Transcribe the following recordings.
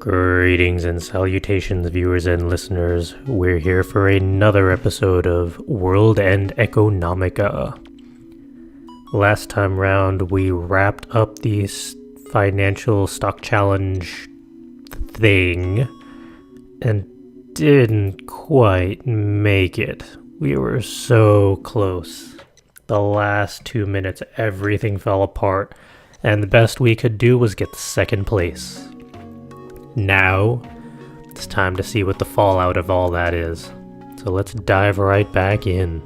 Greetings and salutations, viewers and listeners. We're here for another episode of World End Economica. Last time round, we wrapped up the financial stock challenge thing and didn't quite make it. We were so close. The last 2 minutes, everything fell apart, and the best we could do was get second place. Now, it's time to see what the fallout of all that is. So let's dive right back in.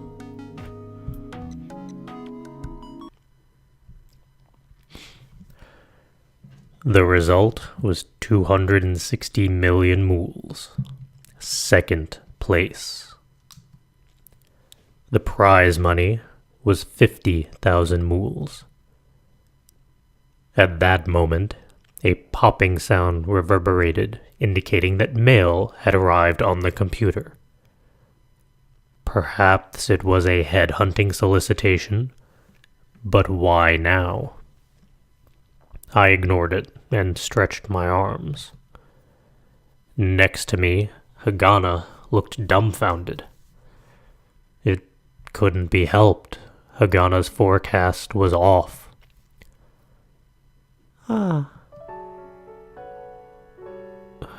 The result was 260 million mools. Second place. The prize money was 50,000 mools. At that moment, a popping sound reverberated, indicating that mail had arrived on the computer. Perhaps it was a headhunting solicitation, but why now? I ignored it and stretched my arms. Next to me, Hagana looked dumbfounded. It couldn't be helped. Hagana's forecast was off.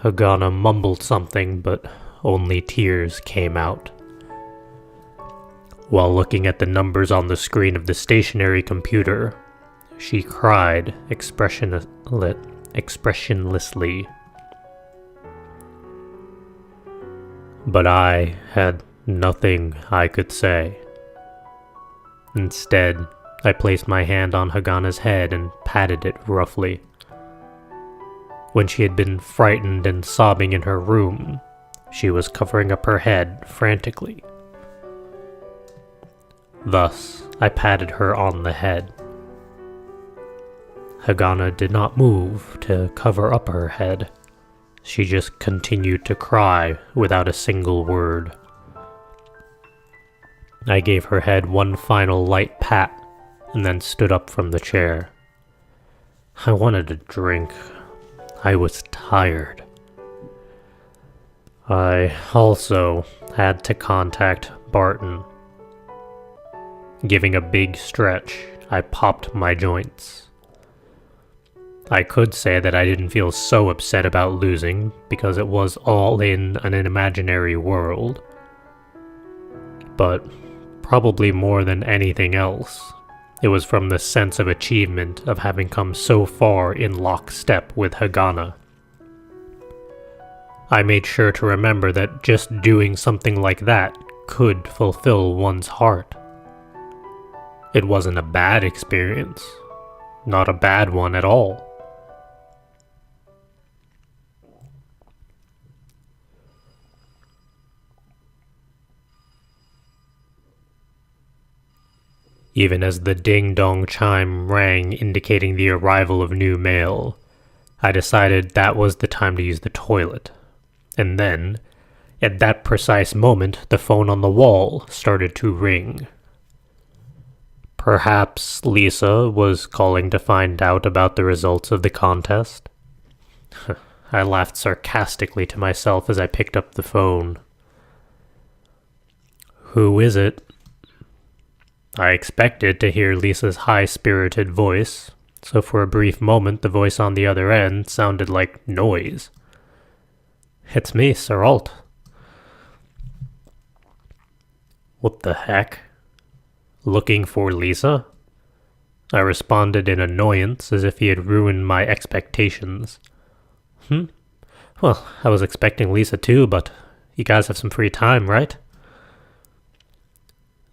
Hagana mumbled something, but only tears came out. While looking at the numbers on the screen of the stationary computer, she cried expressionlessly. But I had nothing I could say. Instead, I placed my hand on Hagana's head and patted it roughly. When she had been frightened and sobbing in her room, she was covering up her head frantically. Thus, I patted her on the head. Hagana did not move to cover up her head. She just continued to cry without a single word. I gave her head one final light pat and then stood up from the chair. I wanted a drink. I was tired. I also had to contact Barton. Giving a big stretch, I popped my joints. I could say that I didn't feel so upset about losing because it was all in an imaginary world. But probably more than anything else, it was from the sense of achievement of having come so far in lockstep with Hagana. I made sure to remember that just doing something like that could fulfill one's heart. It wasn't a bad experience. Not a bad one at all. Even as the ding-dong chime rang indicating the arrival of new mail, I decided that was the time to use the toilet. And then, at that precise moment, the phone on the wall started to ring. Perhaps Lisa was calling to find out about the results of the contest? I laughed sarcastically to myself as I picked up the phone. Who is it? I expected to hear Lisa's high-spirited voice, so for a brief moment the voice on the other end sounded like noise. It's me, Serrault. What the heck? Looking for Lisa? I responded in annoyance, as if he had ruined my expectations. Well, I was expecting Lisa too, but you guys have some free time, right?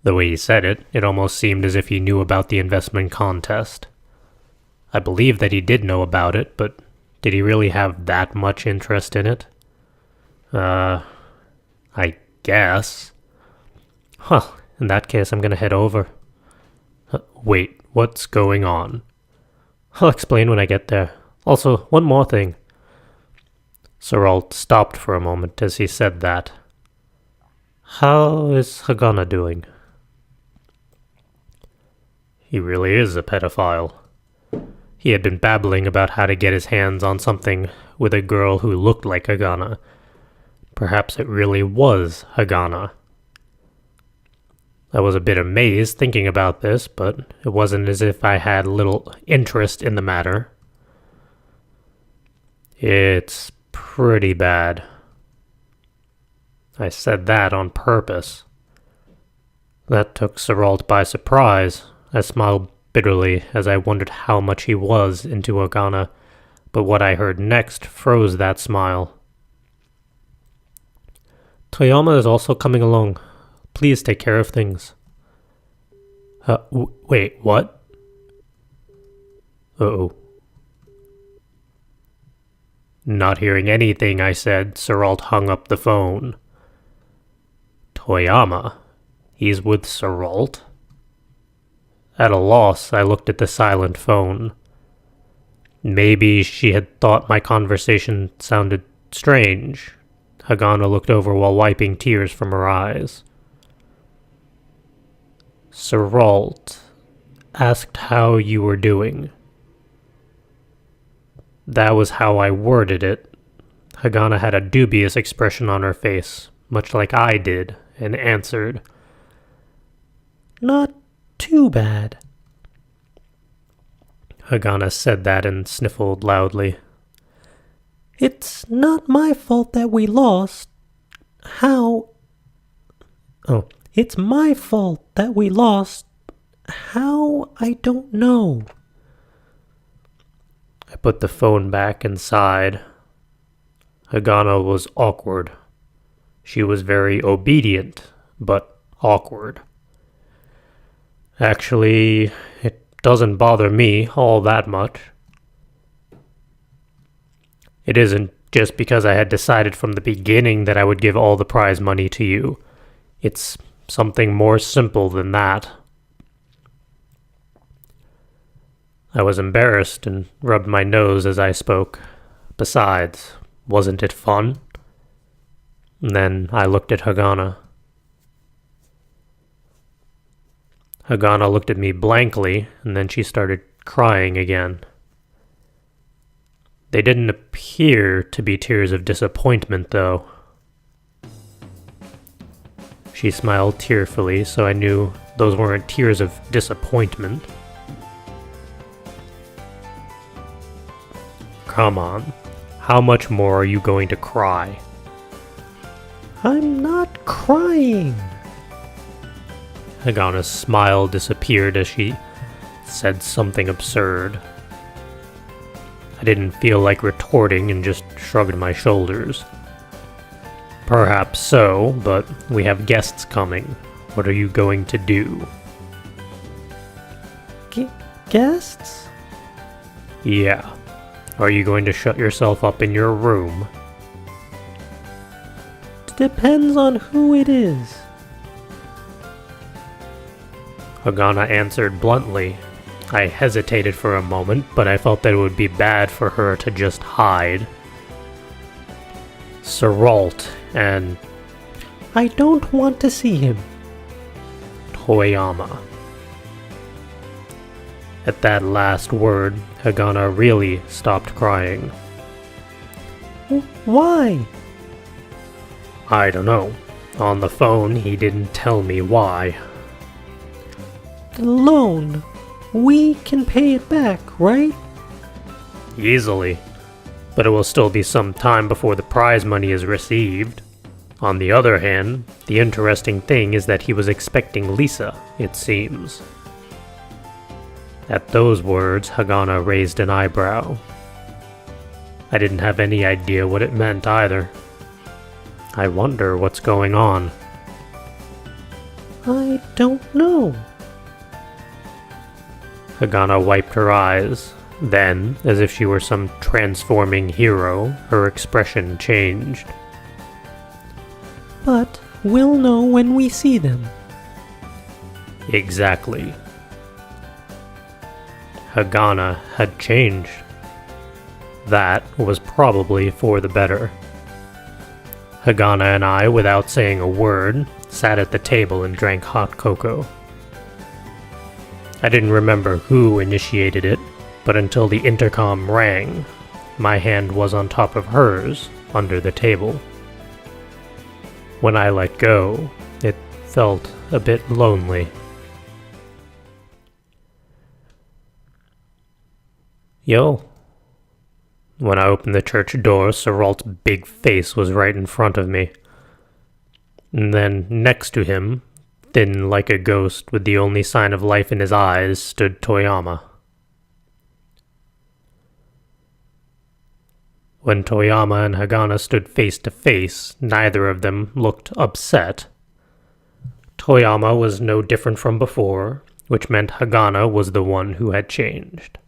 The way he said it, it almost seemed as if he knew about the investment contest. I believe that he did know about it, but did he really have that much interest in it? I guess. Well, in that case, I'm gonna head over. Wait, what's going on? I'll explain when I get there. Also, one more thing. Serrault stopped for a moment as he said that. How is Hagana doing? He really is a pedophile. He had been babbling about how to get his hands on something with a girl who looked like Hagana. Perhaps it really was Hagana. I was a bit amazed thinking about this, but it wasn't as if I had little interest in the matter. It's pretty bad. I said that on purpose. That took Serrault by surprise. I smiled bitterly as I wondered how much he was into Hagana, but what I heard next froze that smile. Toyama is also coming along. Please take care of things. Wait, what? Uh-oh. Not hearing anything I said, Serrault hung up the phone. Toyama? He's with Serrault? At a loss, I looked at the silent phone. Maybe she had thought my conversation sounded strange. Hagana looked over while wiping tears from her eyes. Serrault asked how you were doing. That was how I worded it. Hagana had a dubious expression on her face, much like I did, and answered, "Not too bad." Hagana said that and sniffled loudly. "It's not my fault that we lost. How? Oh, it's my fault that we lost. How? I don't know." I put the phone back and sighed. Hagana was awkward. She was very obedient, but awkward. Actually, it doesn't bother me all that much. It isn't just because I had decided from the beginning that I would give all the prize money to you. It's something more simple than that. I was embarrassed and rubbed my nose as I spoke. Besides, wasn't it fun? And then I looked at Hagana. Hagana looked at me blankly, and then she started crying again. They didn't appear to be tears of disappointment, though. She smiled tearfully, so I knew those weren't tears of disappointment. Come on, how much more are you going to cry? I'm not crying. Hagana's smile disappeared as she said something absurd. I didn't feel like retorting and just shrugged my shoulders. Perhaps so, but we have guests coming. What are you going to do? Guests? Yeah. Are you going to shut yourself up in your room? Depends on who it is. Hagana answered bluntly. I hesitated for a moment, but I felt that it would be bad for her to just hide. Serrault and... I don't want to see him. Toyama. At that last word, Hagana really stopped crying. Why? I don't know. On the phone, he didn't tell me why. The loan. We can pay it back, right? Easily. But it will still be some time before the prize money is received. On the other hand, the interesting thing is that he was expecting Lisa, it seems. At those words, Hagana raised an eyebrow. I didn't have any idea what it meant either. I wonder what's going on. I don't know. Hagana wiped her eyes. Then, as if she were some transforming hero, her expression changed. But we'll know when we see them. Exactly. Hagana had changed. That was probably for the better. Hagana and I, without saying a word, sat at the table and drank hot cocoa. I didn't remember who initiated it. But until the intercom rang, my hand was on top of hers under the table. When I let go, it felt a bit lonely. Yo. When I opened the church door, Serrault's big face was right in front of me. And then, next to him, thin like a ghost with the only sign of life in his eyes, stood Toyama. When Toyama and Hagana stood face to face, neither of them looked upset. Toyama was no different from before, which meant Hagana was the one who had changed.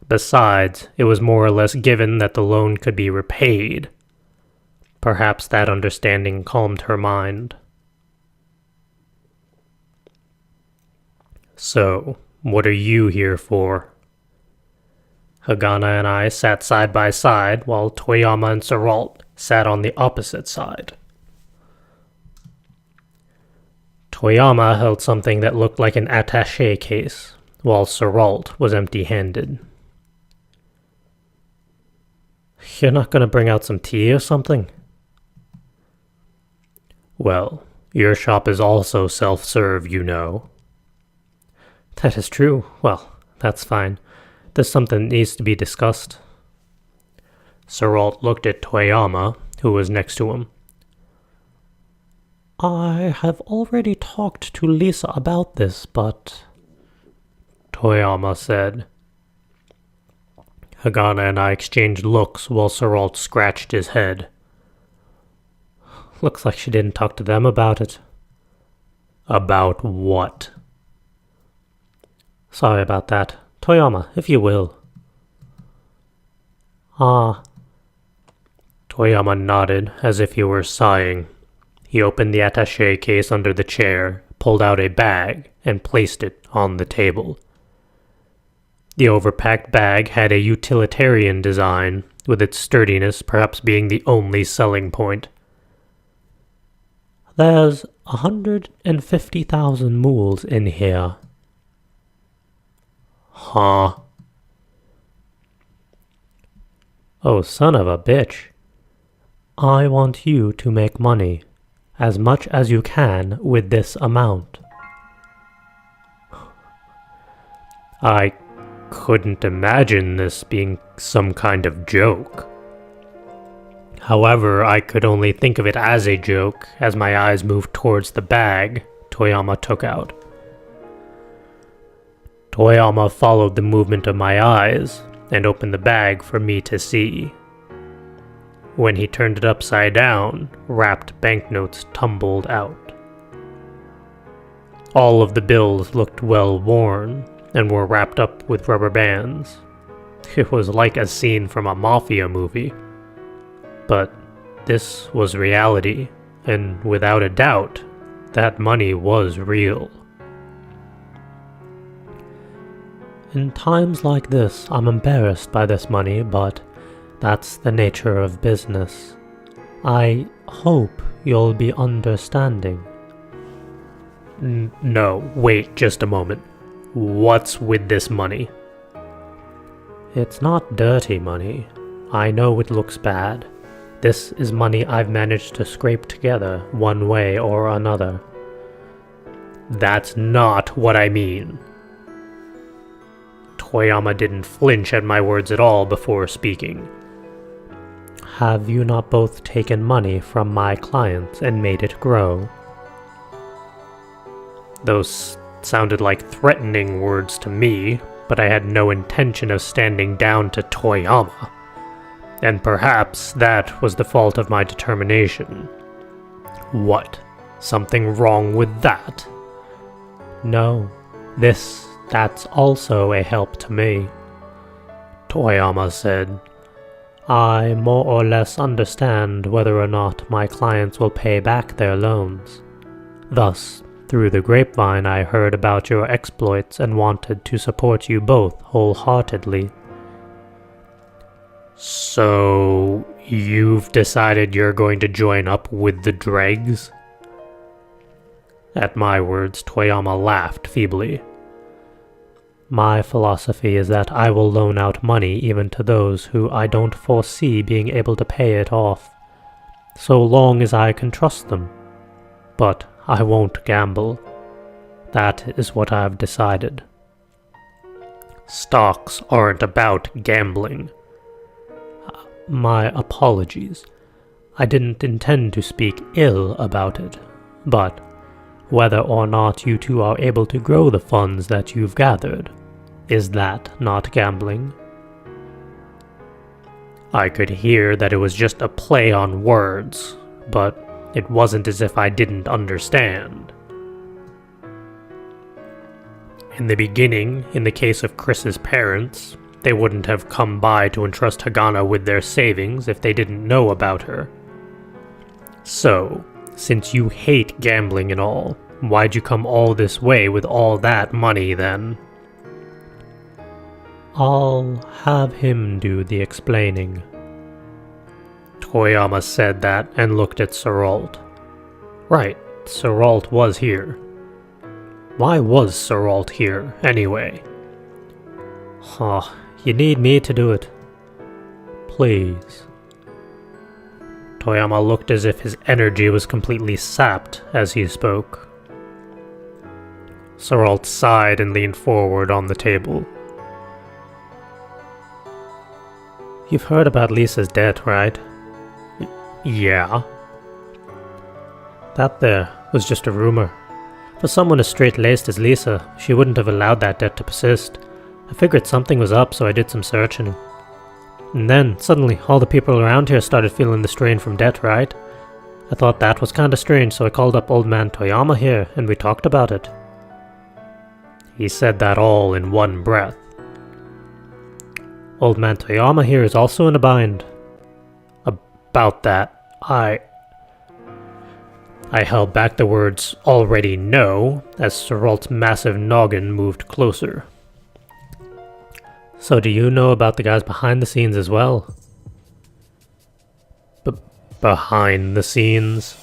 Besides, it was more or less given that the loan could be repaid. Perhaps that understanding calmed her mind. So, what are you here for? Hagana and I sat side by side, while Toyama and Serrault sat on the opposite side. Toyama held something that looked like an attaché case, while Serrault was empty-handed. You're not going to bring out some tea or something? Well, your shop is also self-serve, you know. That is true. Well, that's fine. There's something that needs to be discussed. Serrault looked at Toyama, who was next to him. I have already talked to Lisa about this, but... Toyama said. Hagana and I exchanged looks while Serrault scratched his head. Looks like she didn't talk to them about it. About what? Sorry about that. Toyama, if you will. Ah. Toyama nodded as if he were sighing. He opened the attaché case under the chair, pulled out a bag, and placed it on the table. The overpacked bag had a utilitarian design, with its sturdiness perhaps being the only selling point. There's 150,000 mools in here. Huh? Oh, son of a bitch. I want you to make money, as much as you can with this amount. I couldn't imagine this being some kind of joke. However, I could only think of it as a joke as my eyes moved towards the bag Toyama took out. Toyama followed the movement of my eyes and opened the bag for me to see. When he turned it upside down, wrapped banknotes tumbled out. All of the bills looked well worn and were wrapped up with rubber bands. It was like a scene from a mafia movie. But this was reality, and without a doubt, that money was real. In times like this, I'm embarrassed by this money, but that's the nature of business. I hope you'll be understanding. No, wait just a moment. What's with this money? It's not dirty money. I know it looks bad. This is money I've managed to scrape together one way or another. That's not what I mean. Toyama didn't flinch at my words at all before speaking. Have you not both taken money from my clients and made it grow? Those sounded like threatening words to me, but I had no intention of standing down to Toyama. And perhaps that was the fault of my determination. What? Something wrong with that? No, that's also a help to me, Toyama said. I more or less understand whether or not my clients will pay back their loans. Thus, through the grapevine I heard about your exploits and wanted to support you both wholeheartedly. So, you've decided you're going to join up with the dregs? At my words, Toyama laughed feebly. My philosophy is that I will loan out money even to those who I don't foresee being able to pay it off, so long as I can trust them. But I won't gamble. That is what I've decided. Stocks aren't about gambling. My apologies. I didn't intend to speak ill about it, but whether or not you two are able to grow the funds that you've gathered, is that not gambling? I could hear that it was just a play on words, but it wasn't as if I didn't understand. In the beginning, in the case of Chris's parents, they wouldn't have come by to entrust Hagana with their savings if they didn't know about her. So, since you hate gambling and all, why'd you come all this way with all that money then? I'll have him do the explaining. Toyama said that and looked at Serrault. Right, Serrault was here. Why was Serrault here, anyway? You need me to do it. Please. Toyama looked as if his energy was completely sapped as he spoke. Serrault sighed and leaned forward on the table. You've heard about Lisa's death, right? Yeah. That there was just a rumor. For someone as straight-laced as Lisa, she wouldn't have allowed that debt to persist. I figured something was up, so I did some searching. And then, suddenly, all the people around here started feeling the strain from debt, right? I thought that was kinda strange, so I called up Old Man Toyama here, and we talked about it. He said that all in one breath. Old Man Toyama here is also in a bind. About that, I held back the words already no, as Serrault's massive noggin moved closer. So do you know about the guys behind the scenes as well? Behind the scenes?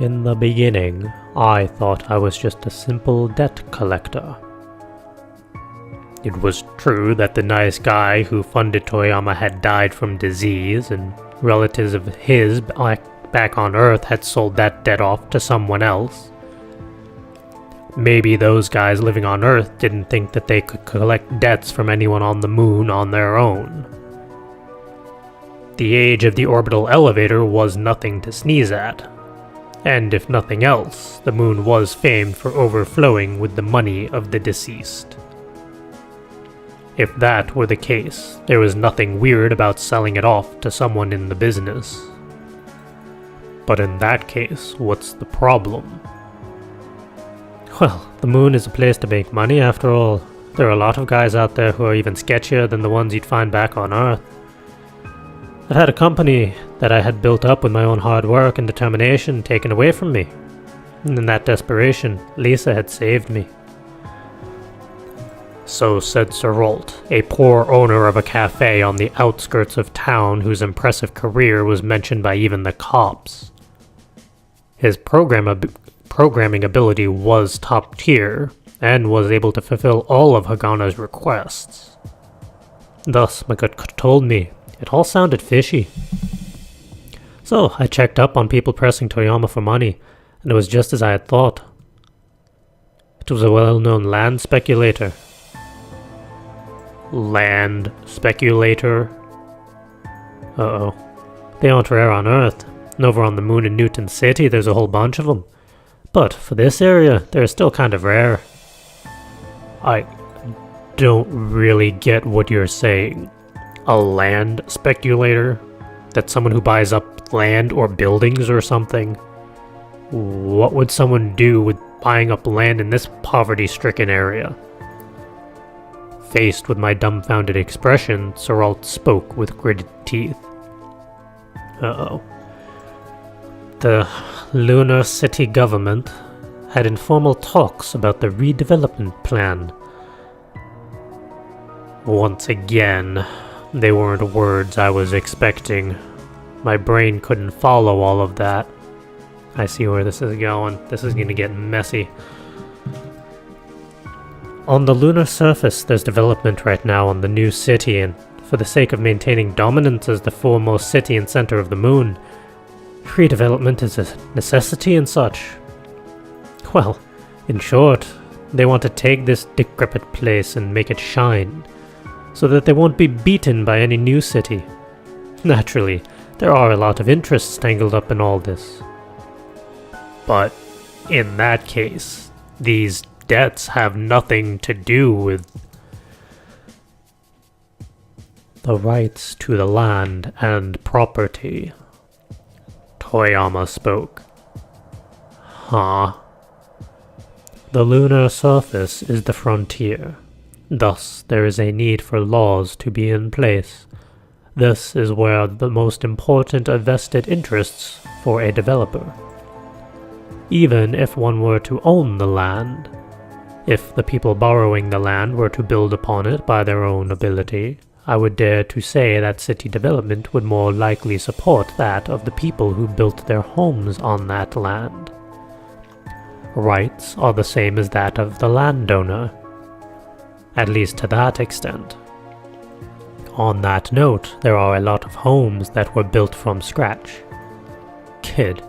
In the beginning, I thought I was just a simple debt collector. It was true that the nice guy who funded Toyama had died from disease, and relatives of his back on Earth had sold that debt off to someone else. Maybe those guys living on Earth didn't think that they could collect debts from anyone on the moon on their own. The age of the orbital elevator was nothing to sneeze at. And if nothing else, the moon was famed for overflowing with the money of the deceased. If that were the case, there was nothing weird about selling it off to someone in the business. But in that case, what's the problem? Well, the moon is a place to make money after all. There are a lot of guys out there who are even sketchier than the ones you'd find back on Earth. I've had a company that I had built up with my own hard work and determination taken away from me. And in that desperation, Lisa had saved me. So said Serrault, a poor owner of a cafe on the outskirts of town whose impressive career was mentioned by even the cops. His programming ability was top tier, and was able to fulfill all of Hagana's requests. Thus, my gut told me, it all sounded fishy. So, I checked up on people pressing Toyama for money, and it was just as I had thought. It was a well-known land speculator. Land speculator? Uh-oh. They aren't rare on Earth. And over on the moon in Newton City, there's a whole bunch of them. But for this area, they're still kind of rare. I don't really get what you're saying. A land speculator? That's someone who buys up land or buildings or something? What would someone do with buying up land in this poverty-stricken area? Faced with my dumbfounded expression, Serrault spoke with gritted teeth. Uh-oh. The Lunar City government had informal talks about the redevelopment plan. Once again, they weren't words I was expecting. My brain couldn't follow all of that. I see where this is going. This is gonna get messy. On the lunar surface, there's development right now on the new city, and for the sake of maintaining dominance as the foremost city and center of the moon, free development is a necessity and such. Well, in short, they want to take this decrepit place and make it shine, so that they won't be beaten by any new city. Naturally, there are a lot of interests tangled up in all this. But in that case, these debts have nothing to do with the rights to the land and property. Toyama spoke. Huh? The lunar surface is the frontier. Thus, there is a need for laws to be in place. This is where the most important are vested interests for a developer. Even if one were to own the land, if the people borrowing the land were to build upon it by their own ability, I would dare to say that city development would more likely support that of the people who built their homes on that land. Rights are the same as that of the landowner, at least to that extent. On that note, there are a lot of homes that were built from scratch. Kid,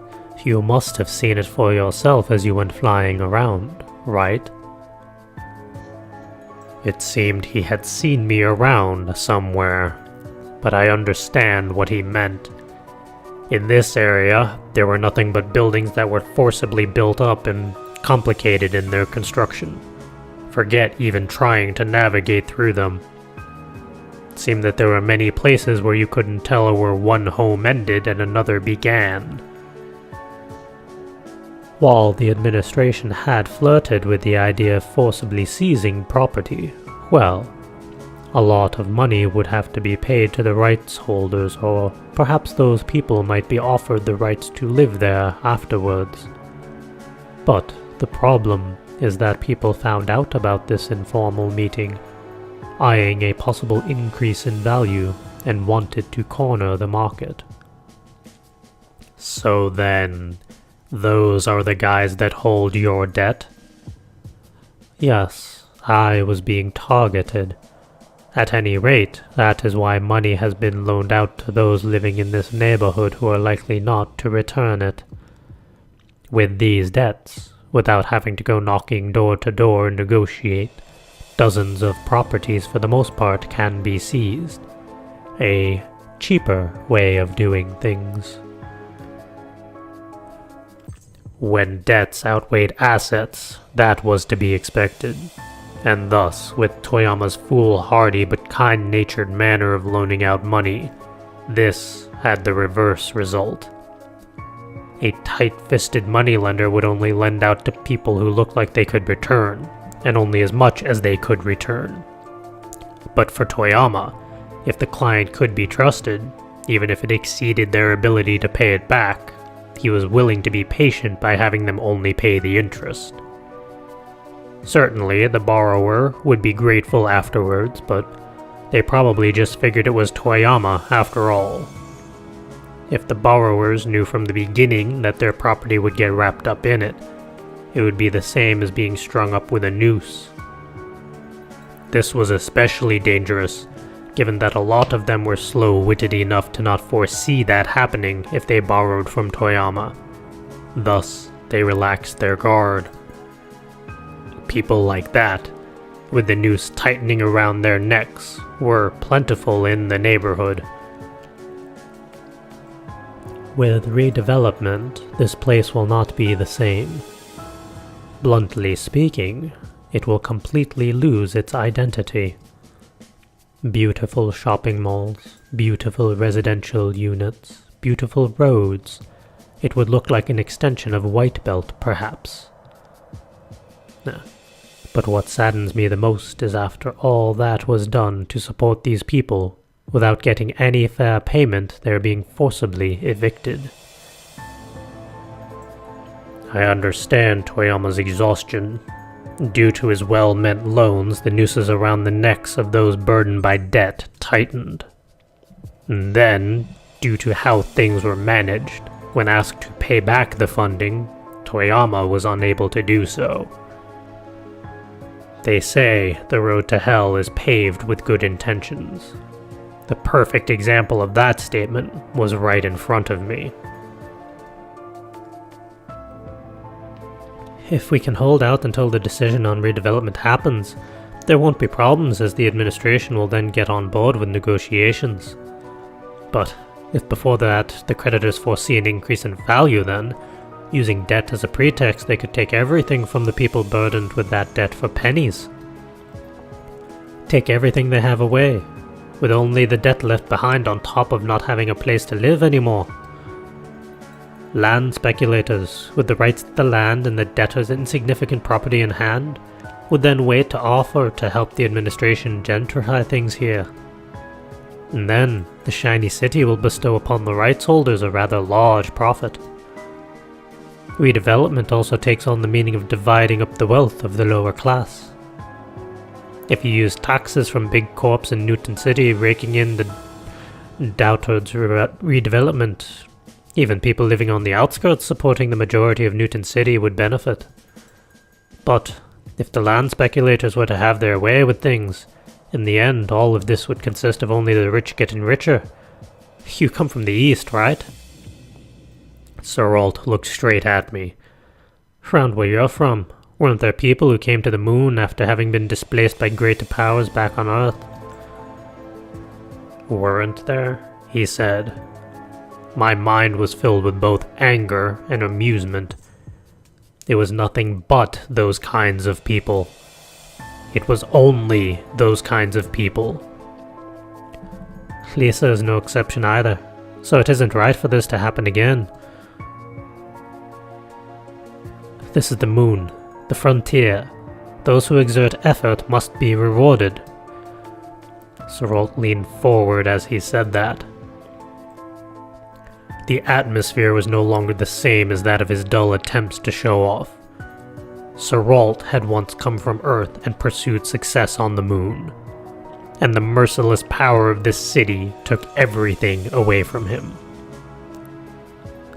you must have seen it for yourself as you went flying around, right? It seemed he had seen me around somewhere, but I understand what he meant. In this area, there were nothing but buildings that were forcibly built up and complicated in their construction. Forget even trying to navigate through them. It seemed that there were many places where you couldn't tell where one home ended and another began. While the administration had flirted with the idea of forcibly seizing property, well, a lot of money would have to be paid to the rights holders, or perhaps those people might be offered the rights to live there afterwards. But the problem is that people found out about this informal meeting, eyeing a possible increase in value, and wanted to corner the market. So then, those are the guys that hold your debt? Yes, I was being targeted. At any rate, that is why money has been loaned out to those living in this neighborhood who are likely not to return it. With these debts, without having to go knocking door to door and negotiate, dozens of properties for the most part can be seized. A cheaper way of doing things. When debts outweighed assets, that was to be expected. And thus, with Toyama's foolhardy but kind-natured manner of loaning out money, this had the reverse result. A tight-fisted moneylender would only lend out to people who looked like they could return, and only as much as they could return. But for Toyama, if the client could be trusted, even if it exceeded their ability to pay it back, he was willing to be patient by having them only pay the interest. Certainly, the borrower would be grateful afterwards, but they probably just figured it was Toyama after all. If the borrowers knew from the beginning that their property would get wrapped up in it, it would be the same as being strung up with a noose. This was especially dangerous, given that a lot of them were slow-witted enough to not foresee that happening if they borrowed from Toyama. Thus, they relaxed their guard. People like that, with the noose tightening around their necks, were plentiful in the neighborhood. With redevelopment, this place will not be the same. Bluntly speaking, it will completely lose its identity. Beautiful shopping malls, beautiful residential units, beautiful roads. It would look like an extension of White Belt, perhaps. But what saddens me the most is after all that was done to support these people, without getting any fair payment, they're being forcibly evicted. I understand Toyama's exhaustion. Due to his well-meant loans, the nooses around the necks of those burdened by debt tightened. And then, due to how things were managed, when asked to pay back the funding, Toyama was unable to do so. They say the road to hell is paved with good intentions. The perfect example of that statement was right in front of me. If we can hold out until the decision on redevelopment happens, there won't be problems, as the administration will then get on board with negotiations. But if before that the creditors foresee an increase in value, then, using debt as a pretext, they could take everything from the people burdened with that debt for pennies. Take everything they have away, with only the debt left behind on top of not having a place to live anymore. Land speculators, with the rights to the land and the debtor's insignificant property in hand, would then wait to offer to help the administration gentrify things here. And then, the shiny city will bestow upon the rights holders a rather large profit. Redevelopment also takes on the meaning of dividing up the wealth of the lower class. If you use taxes from big corps in Newton City raking in the dough towards redevelopment, even people living on the outskirts supporting the majority of Newton City would benefit. But if the land speculators were to have their way with things, in the end all of this would consist of only the rich getting richer. You come from the east, right? Serrault looked straight at me. Round where you're from, weren't there people who came to the moon after having been displaced by greater powers back on Earth? Weren't there? He said. My mind was filled with both anger and amusement. It was nothing but those kinds of people. It was only those kinds of people. Lisa is no exception either, so it isn't right for this to happen again. This is the moon, the frontier. Those who exert effort must be rewarded. Serrault leaned forward as he said that. The atmosphere was no longer the same as that of his dull attempts to show off. Serrault had once come from Earth and pursued success on the moon, and the merciless power of this city took everything away from him.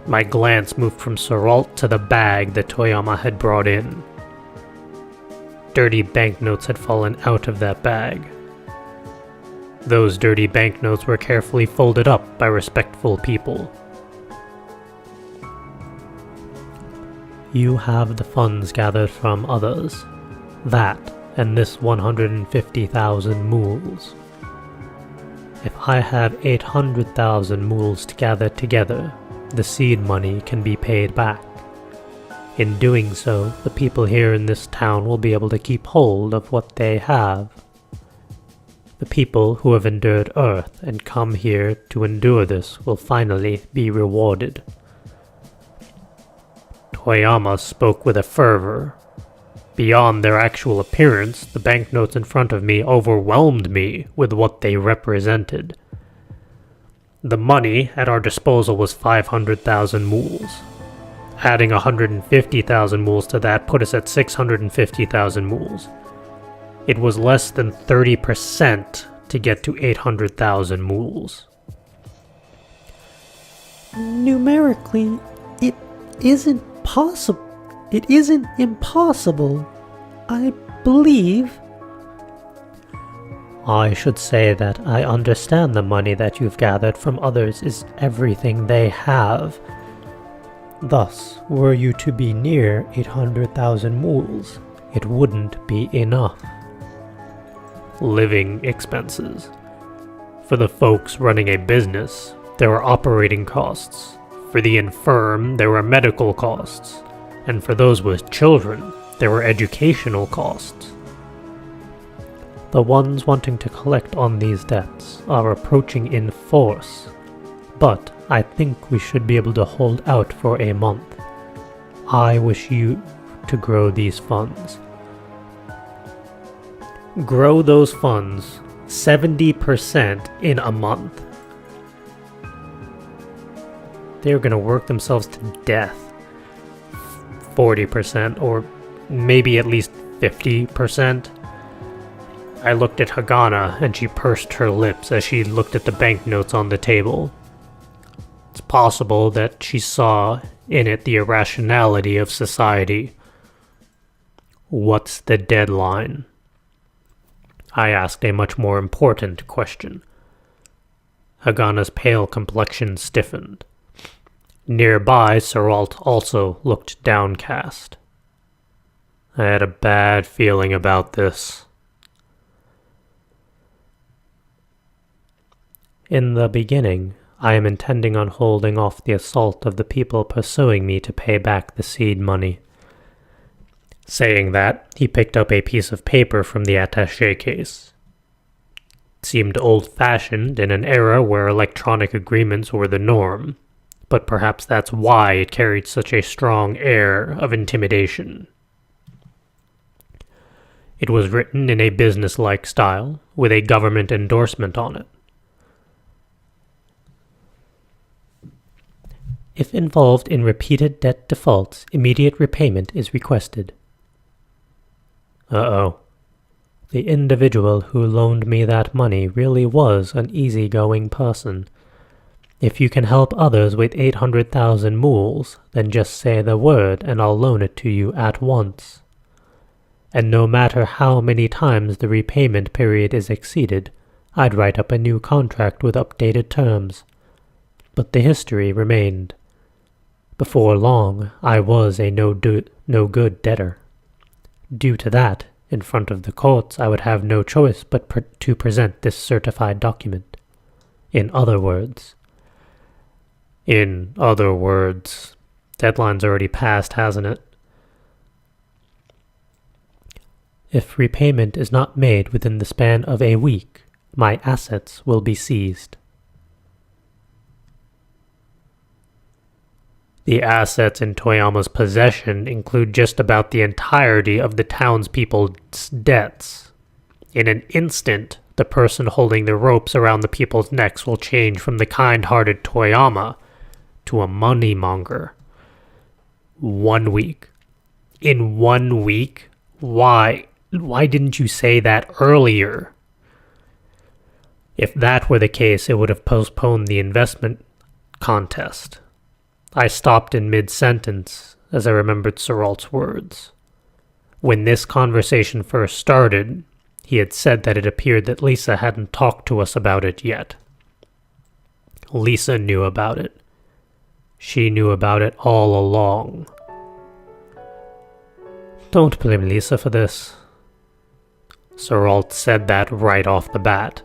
My glance moved from Serrault to the bag that Toyama had brought in. Dirty banknotes had fallen out of that bag. Those dirty banknotes were carefully folded up by respectful people. You have the funds gathered from others. That, and this 150,000 mules. If I have 800,000 mules to gather together, the seed money can be paid back. In doing so, the people here in this town will be able to keep hold of what they have. The people who have endured Earth and come here to endure this will finally be rewarded. Toyama spoke with a fervor. Beyond their actual appearance, the banknotes in front of me overwhelmed me with what they represented. The money at our disposal was 500,000 mules. Adding 150,000 mules to that put us at 650,000 mules. It was less than 30% to get to 800,000 mules. Numerically, it isn't possible. It isn't impossible. I believe. I should say that I understand the money that you've gathered from others is everything they have. Thus, were you to be near 800,000 mules, it wouldn't be enough. Living expenses. For the folks running a business, there were operating costs. For the infirm, there were medical costs. And for those with children, there were educational costs. The ones wanting to collect on these debts are approaching in force, but I think we should be able to hold out for a month. I wish you to grow these funds. Grow those funds 70% in a month. They're going to work themselves to death. 40% or maybe at least 50%. I looked at Hagana and she pursed her lips as she looked at the banknotes on the table. It's possible that she saw in it the irrationality of society. What's the deadline? I asked a much more important question. Hagana's pale complexion stiffened. Nearby, Serrault also looked downcast. I had a bad feeling about this. In the beginning, I am intending on holding off the assault of the people pursuing me to pay back the seed money. Saying that, he picked up a piece of paper from the attaché case. It seemed old-fashioned in an era where electronic agreements were the norm, but perhaps that's why it carried such a strong air of intimidation. It was written in a business-like style, with a government endorsement on it. If involved in repeated debt defaults, immediate repayment is requested. Uh-oh. The individual who loaned me that money really was an easygoing person. If you can help others with 800,000 mools, then just say the word and I'll loan it to you at once. And no matter how many times the repayment period is exceeded, I'd write up a new contract with updated terms. But the history remained. Before long, I was a no-good debtor. Due to that, in front of the courts, I would have no choice but to present this certified document. In other words, deadline's already passed, hasn't it? If repayment is not made within the span of a week, my assets will be seized. The assets in Toyama's possession include just about the entirety of the townspeople's debts. In an instant, the person holding the ropes around the people's necks will change from the kind-hearted Toyama to a moneymonger. 1 week. In 1 week? Why didn't you say that earlier? If that were the case, it would have postponed the investment contest. I stopped in mid-sentence as I remembered Serrault's words. When this conversation first started, he had said that it appeared that Lisa hadn't talked to us about it yet. Lisa knew about it. She knew about it all along. Don't blame Lisa for this. Serrault said that right off the bat.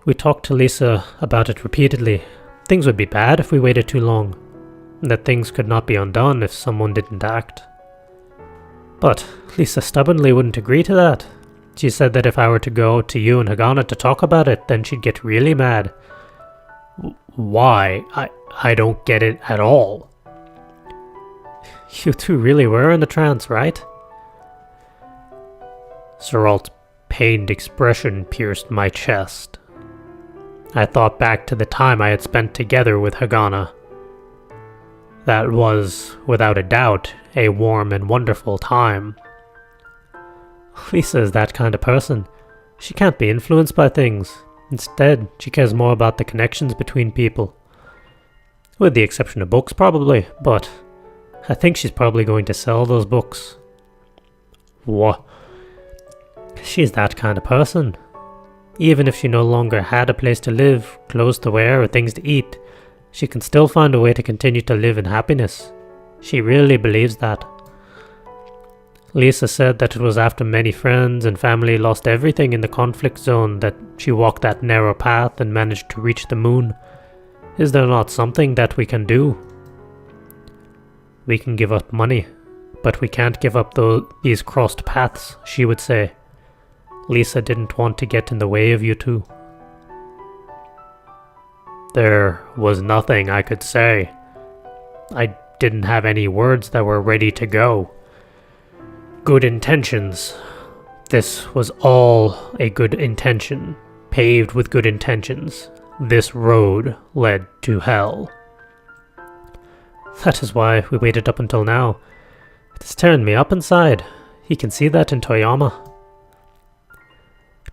We talked to Lisa about it repeatedly. Things would be bad if we waited too long, and that things could not be undone if someone didn't act. But Lisa stubbornly wouldn't agree to that. She said that if I were to go to you and Hagana to talk about it, then she'd get really mad. Why? I don't get it at all. You two really were in a trance, right? Serrault's pained expression pierced my chest. I thought back to the time I had spent together with Hagana. That was, without a doubt, a warm and wonderful time. Lisa is that kind of person. She can't be influenced by things. Instead, she cares more about the connections between people. With the exception of books, probably, but I think she's probably going to sell those books. What? She's that kind of person. Even if she no longer had a place to live, clothes to wear, or things to eat, she can still find a way to continue to live in happiness. She really believes that. Lisa said that it was after many friends and family lost everything in the conflict zone that she walked that narrow path and managed to reach the moon. Is there not something that we can do? We can give up money, but we can't give up these crossed paths, she would say. Lisa didn't want to get in the way of you two. There was nothing I could say. I didn't have any words that were ready to go. Good intentions. This was all a good intention, paved with good intentions. This road led to hell. That is why we waited up until now. It is tearing me up inside. You can see that in Toyama.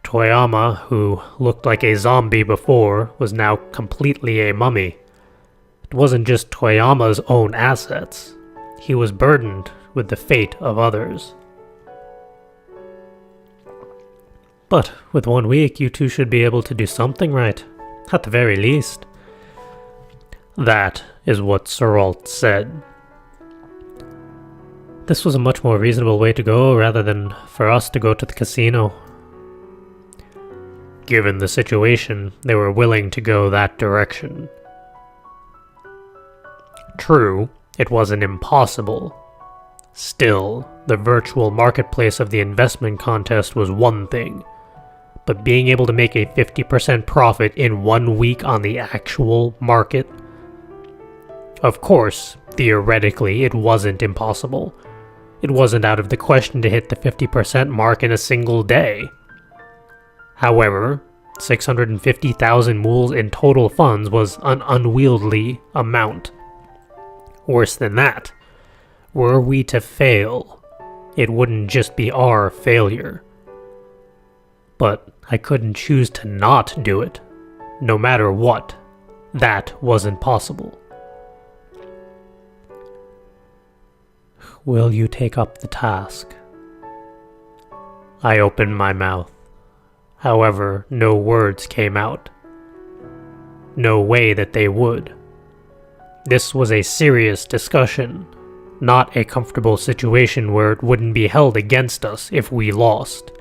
Toyama, who looked like a zombie before, was now completely a mummy. It wasn't just Toyama's own assets. He was burdened with the fate of others. But with 1 week, you two should be able to do something right. At the very least. That is what Serrault said. This was a much more reasonable way to go rather than for us to go to the casino. Given the situation, they were willing to go that direction. True, it wasn't impossible. Still, the virtual marketplace of the investment contest was one thing, but being able to make a 50% profit in 1 week on the actual market? Of course, theoretically, it wasn't impossible. It wasn't out of the question to hit the 50% mark in a single day. However, 650,000 mools in total funds was an unwieldy amount. Worse than that, were we to fail, it wouldn't just be our failure. But I couldn't choose to not do it. No matter what, that wasn't possible. Will you take up the task? I opened my mouth. However, no words came out. No way that they would. This was a serious discussion, not a comfortable situation where it wouldn't be held against us if we lost.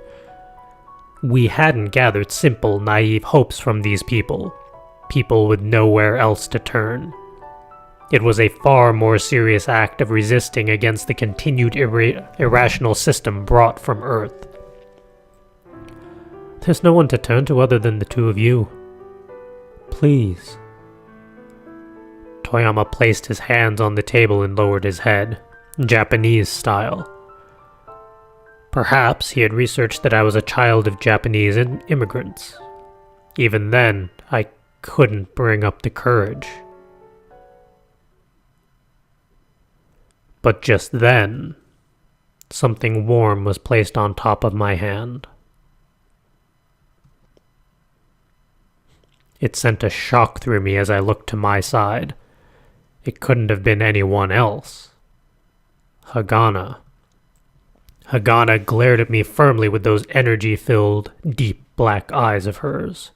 We hadn't gathered simple, naive hopes from these people with nowhere else to turn. It was a far more serious act of resisting against the continued irrational system brought from Earth. There's no one to turn to other than the two of you. Please. Toyama placed his hands on the table and lowered his head, Japanese style. Perhaps he had researched that I was a child of Japanese immigrants. Even then, I couldn't bring up the courage. But just then, something warm was placed on top of my hand. It sent a shock through me as I looked to my side. It couldn't have been anyone else. Hagana. Hagana glared at me firmly with those energy-filled, deep black eyes of hers.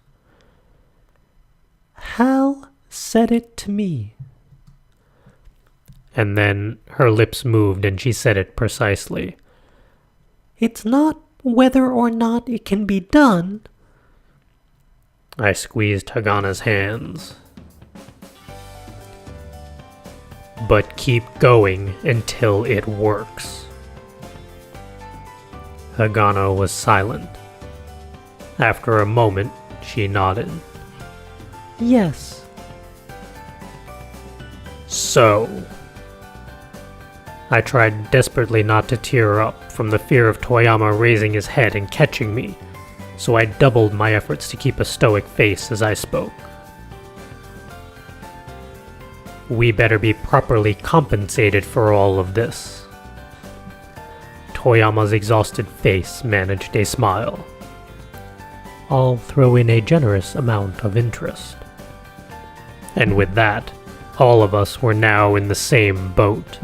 Hal said it to me. And then her lips moved and she said it precisely. It's not whether or not it can be done. I squeezed Hagana's hands. But keep going until it works. Hagana was silent. After a moment, she nodded. Yes. So. I tried desperately not to tear up from the fear of Toyama raising his head and catching me, so I doubled my efforts to keep a stoic face as I spoke. We better be properly compensated for all of this. Toyama's exhausted face managed a smile. I'll throw in a generous amount of interest. And with that, all of us were now in the same boat.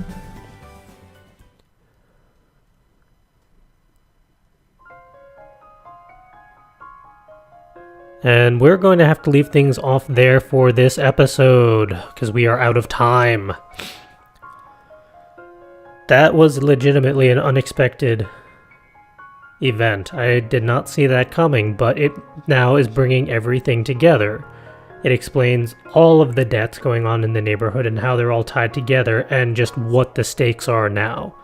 And we're going to have to leave things off there for this episode, because we are out of time. That was legitimately an unexpected event. I did not see that coming, but it now is bringing everything together. It explains all of the debts going on in the neighborhood and how they're all tied together and just what the stakes are now.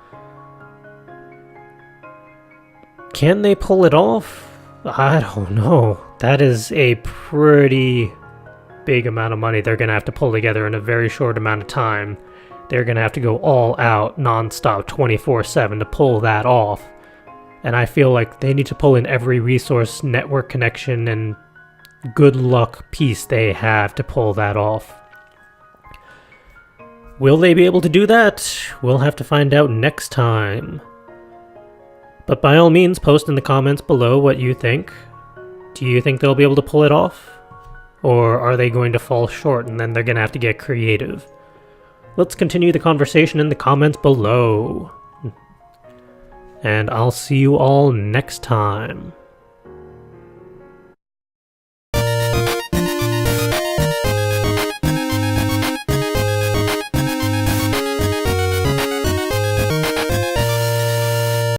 Can they pull it off? I don't know. That is a pretty big amount of money they're going to have to pull together in a very short amount of time. They're going to have to go all out, non-stop, 24/7 to pull that off. And I feel like they need to pull in every resource, network connection, and good luck piece they have to pull that off. Will they be able to do that? We'll have to find out next time. But by all means, post in the comments below what you think. Do you think they'll be able to pull it off? Or are they going to fall short and then they're going to have to get creative? Let's continue the conversation in the comments below. And I'll see you all next time.